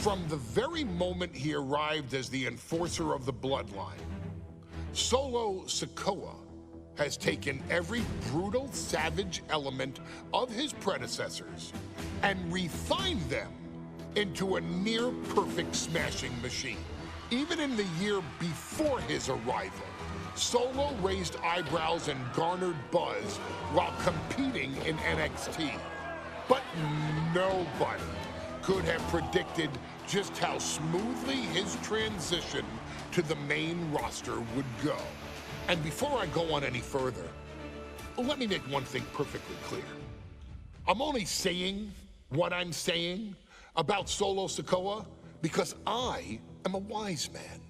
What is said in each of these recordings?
From the very moment he arrived as the enforcer of the bloodline, Solo Sikoa has taken every brutal, savage element of his predecessors and refined them into a near-perfect smashing machine. Even in the year before his arrival, Solo raised eyebrows and garnered buzz while competing in NXT. But nobody could have predicted just how smoothly his transition to the main roster would go. And before I go on any further, let me make one thing perfectly clear. I'm only saying what I'm saying about Solo Sikoa because I am a wise man.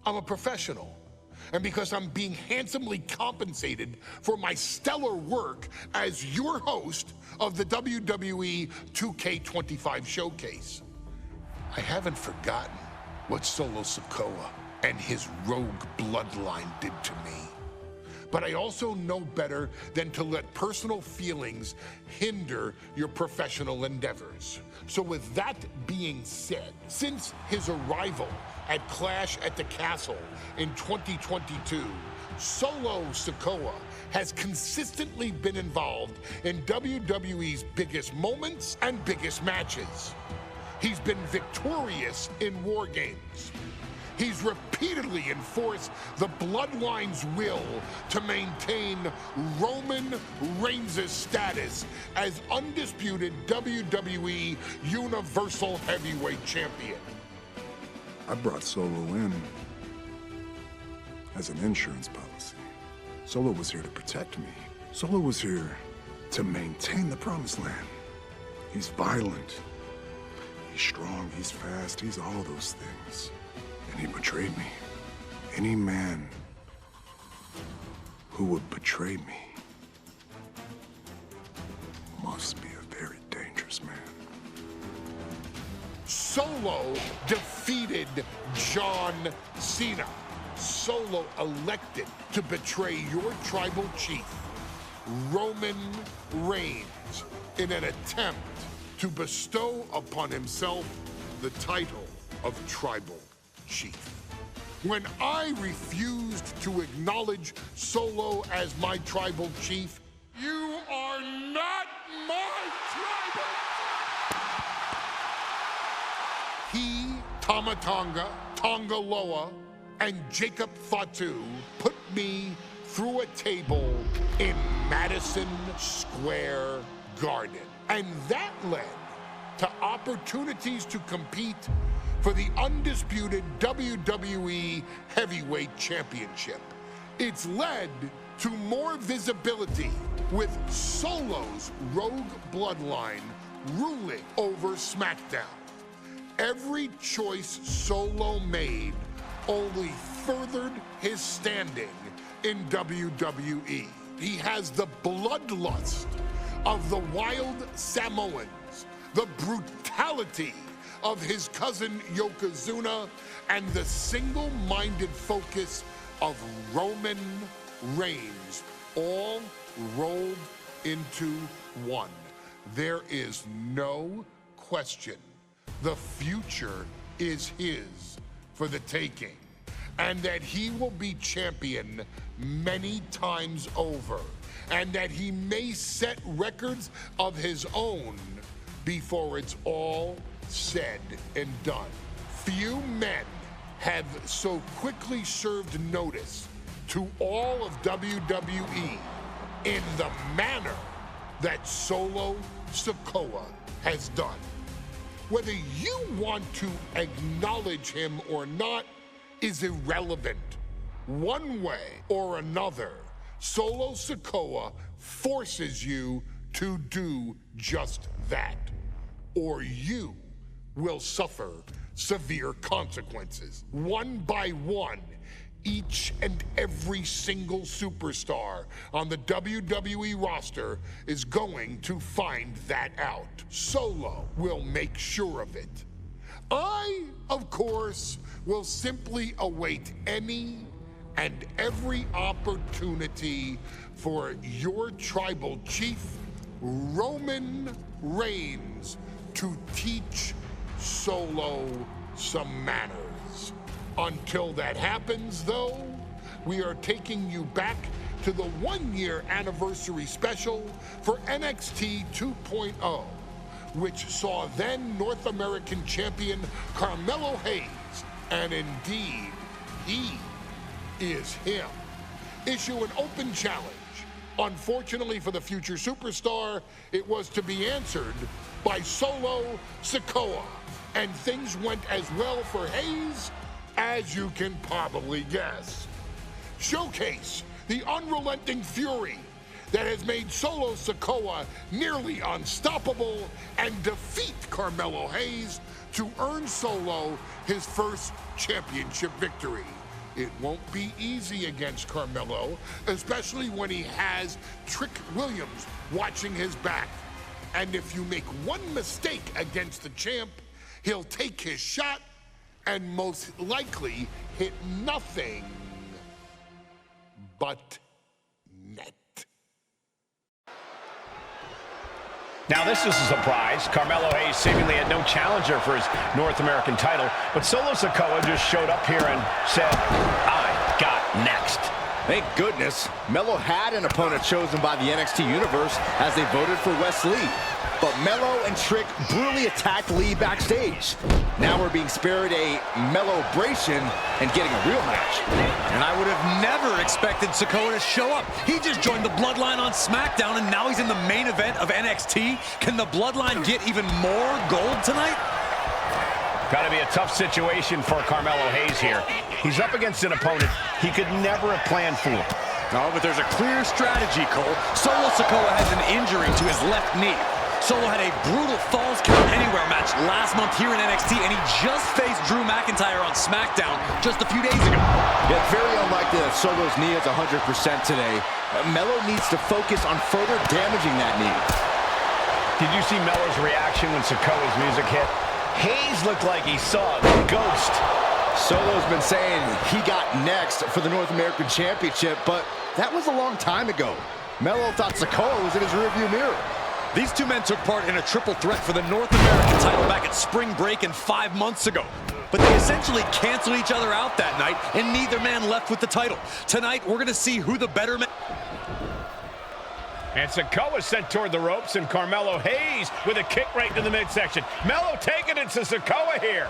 I'm a professional. And because I'm being handsomely compensated for my stellar work as your host of the WWE 2K25 Showcase. I haven't forgotten what Solo Sikoa and his rogue bloodline did to me. But I also know better than to let personal feelings hinder your professional endeavors. So with that being said, since his arrival at Clash at the Castle in 2022, Solo Sikoa has consistently been involved in WWE's biggest moments and biggest matches. He's been victorious in War Games. He's repeatedly enforced the Bloodline's will to maintain Roman Reigns' status as undisputed WWE Universal Heavyweight Champion. I brought Solo in as an insurance policy. Solo was here to protect me. Solo was here to maintain the Promised Land. He's violent. He's strong, he's fast, he's all those things. And he betrayed me. Any man who would betray me must be a very dangerous man. Solo defeated John Cena. Solo elected to betray your tribal chief, Roman Reigns, in an attempt to bestow upon himself the title of tribal chief. When I refused to acknowledge Solo as my tribal chief, you are not my tribal. He, Tama Tonga, Tonga Loa, and Jacob Fatu put me through a table in Madison Square Garden. And that led to opportunities to compete for the undisputed WWE Heavyweight Championship. It's led to more visibility with Solo's rogue bloodline ruling over SmackDown. Every choice Solo made only furthered his standing in WWE. He has the bloodlust of the wild Samoans, the brutality of his cousin Yokozuna, and the single-minded focus of Roman Reigns, all rolled into one. There is no question the future is his for the taking, and that he will be champion many times over, and that he may set records of his own before it's all said and done. Few men have so quickly served notice to all of WWE in the manner that Solo Sikoa has done. Whether you want to acknowledge him or not is irrelevant. One way or another, Solo Sikoa forces you to do just that, or you will suffer severe consequences. One by one, each and every single superstar on the WWE roster is going to find that out. Solo will make sure of it. I, of course, will simply await any and every opportunity for your tribal chief, Roman Reigns, to teach Solo some manners. Until that happens, though, we are taking you back to the one-year anniversary special for NXT 2.0, which saw then North American champion Carmelo Hayes, and indeed, he is him, issue an open challenge. Unfortunately for the future superstar, it was to be answered by Solo Sikoa, and things went as well for Hayes as you can probably guess. Showcase the unrelenting fury that has made Solo Sikoa nearly unstoppable and defeat Carmelo Hayes to earn Solo his first championship victory. It won't be easy against Carmelo, especially when he has Trick Williams watching his back. And if you make one mistake against the champ, he'll take his shot and most likely hit nothing but net. Now this is a surprise. Carmelo Hayes seemingly had no challenger for his North American title, but Solo Sikoa just showed up here and said, I got next. Thank goodness, Melo had an opponent chosen by the NXT Universe as they voted for Wes Lee. But Melo and Trick brutally attacked Lee backstage. Now we're being spared a Melo-bration and getting a real match. And I would have never expected Sikoa to show up. He just joined the Bloodline on SmackDown, and now he's in the main event of NXT. Can the Bloodline get even more gold tonight? Got to be a tough situation for Carmelo Hayes here. He's up against an opponent he could never have planned for. No, but there's a clear strategy, Cole. Solo Sikoa has an injury to his left knee. Solo had a brutal Falls Count Anywhere match last month here in NXT, and he just faced Drew McIntyre on SmackDown just a few days ago. It's very unlikely that Solo's knee is 100% today. Melo needs to focus on further damaging that knee. Did you see Melo's reaction when Sikoa's music hit? Hayes looked like he saw a ghost. Solo's been saying he got next for the North American Championship, but that was a long time ago. Melo thought Sikoa was in his rearview mirror. These two men took part in a triple threat for the North American title back at Spring Break and 5 months ago. But they essentially canceled each other out that night, and neither man left with the title. Tonight, we're going to see who the better man... And Sikoa sent toward the ropes, and Carmelo Hayes with a kick right to the midsection. Melo taking it to Sikoa here.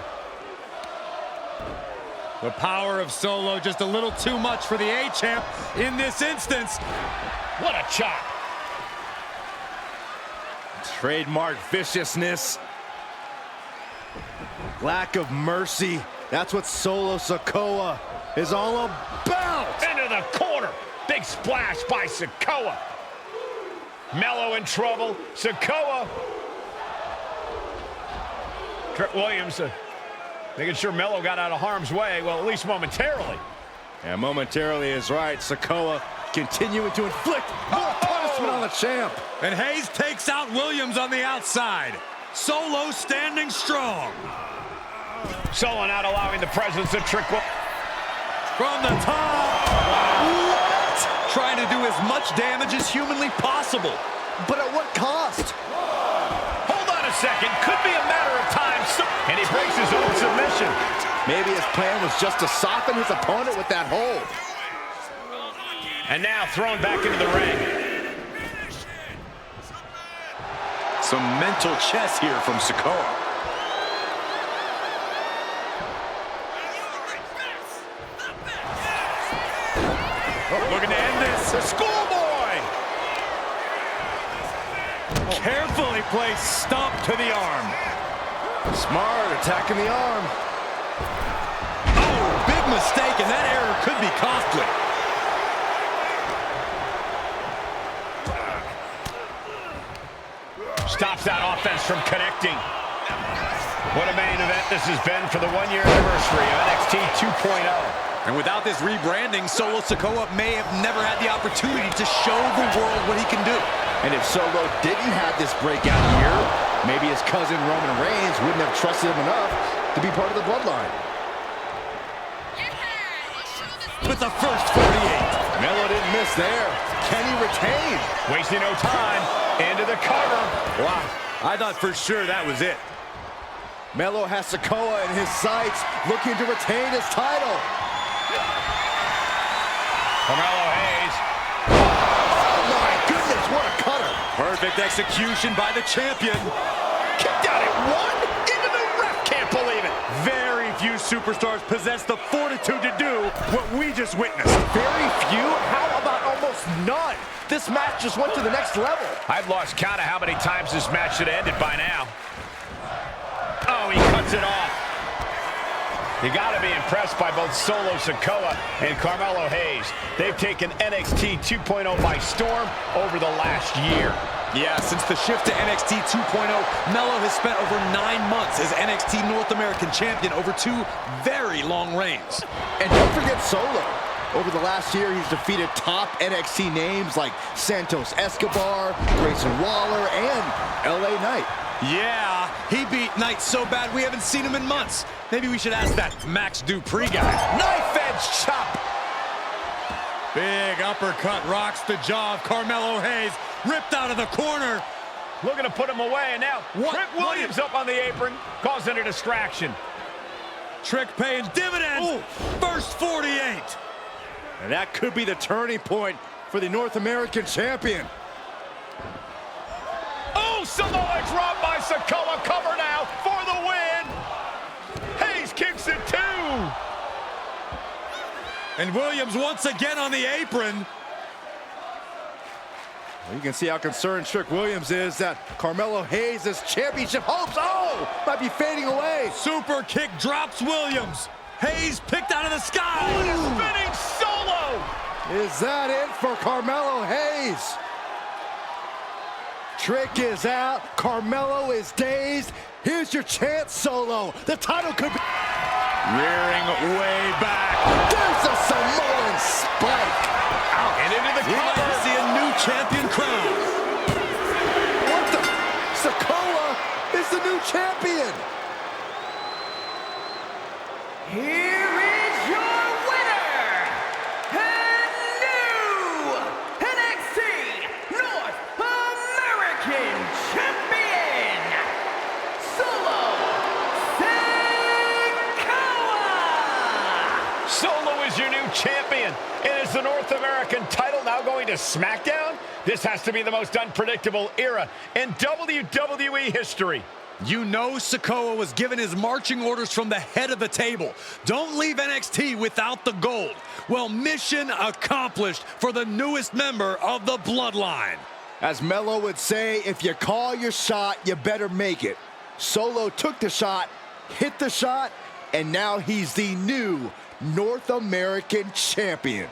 The power of Solo just a little too much for the A-Champ in this instance. What a chop. Trademark viciousness. Lack of mercy. That's what Solo Sikoa is all about. Into the corner. Big splash by Sikoa. Melo in trouble. Sikoa. Trick Williams making sure Melo got out of harm's way. Well, at least momentarily. Yeah, momentarily is right. Sikoa continuing to inflict more punishment on the champ. And Hayes takes out Williams on the outside. Solo standing strong. Solo not allowing the presence of Trick Williams. From the top. What? Trying to do as much damage as humanly possible. But at what cost? Hold on a second. Could be a matter of time. And he breaks his own submission. Maybe his plan was just to soften his opponent with that hold. And now thrown back into the ring. Some mental chess here from Sikoa. Looking to end this. The schoolboy. Carefully placed stomp to the arm. Smart, attacking the arm. Oh, big mistake, and that error could be costly. Stops that offense from connecting. What a main event this has been for the one-year anniversary of NXT 2.0. And without this rebranding, Solo Sikoa may have never had the opportunity to show the world what he can do. And if Solo didn't have this breakout year, maybe his cousin Roman Reigns wouldn't have trusted him enough to be part of the Bloodline. With the first 48. Melo didn't miss there. Can he retain? Wasting no time. Into the cover. Wow, I thought for sure that was it. Melo has Sikoa in his sights, looking to retain his title. Carmelo Hayes. Oh my goodness, what a cutter. Perfect execution by the champion. Kicked out at one. Even the ref can't believe it. Very few superstars possess the fortitude to do what we just witnessed. Very few? How about almost none? This match just went to the next level. I've lost count of how many times this match should have ended by now. Oh, he cuts it off. You got to be impressed by both Solo Sikoa and Carmelo Hayes. They've taken NXT 2.0 by storm over the last year. Yeah, since the shift to NXT 2.0, Melo has spent over 9 months as NXT North American Champion over 2 very long reigns. And don't forget Solo. Over the last year, he's defeated top NXT names like Santos Escobar, Grayson Waller, and LA Knight. Yeah, he beat Knight so bad we haven't seen him in months. Maybe we should ask that Max Dupree guy. Knife edge chop. Big uppercut rocks the jaw of Carmelo Hayes, ripped out of the corner. Looking to put him away, and now What? Trick Williams up on the apron, causing a distraction. Trick paying dividends. Ooh. First 48. And that could be the turning point for the North American champion. Oh, Samoa drop by Sikoa. Cover now for the win. Hayes kicks it too. And Williams once again on the apron. Well, you can see how concerned Trick Williams is that Carmelo Hayes' championship hopes, might be fading away. Super kick drops Williams. Hayes picked out of the sky. Spinning Solo. Is that it for Carmelo Hayes? Trick is out. Carmelo is dazed. Here's your chance, Solo. The title could be... Rearing way back. There's a Samoan spike. And into the We might cover. see a new champion crowned. What the? Sikoa is the new champion. Here is your winner, and new NXT North American Champion, Solo Sikoa! Solo is your new champion. And is the North American title now going to SmackDown? This has to be the most unpredictable era in WWE history. You know Sikoa was given his marching orders from the head of the table. Don't leave NXT without the gold. Well, mission accomplished for the newest member of the Bloodline. As Melo would say, if you call your shot, you better make it. Solo took the shot, hit the shot, and now he's the new North American champion.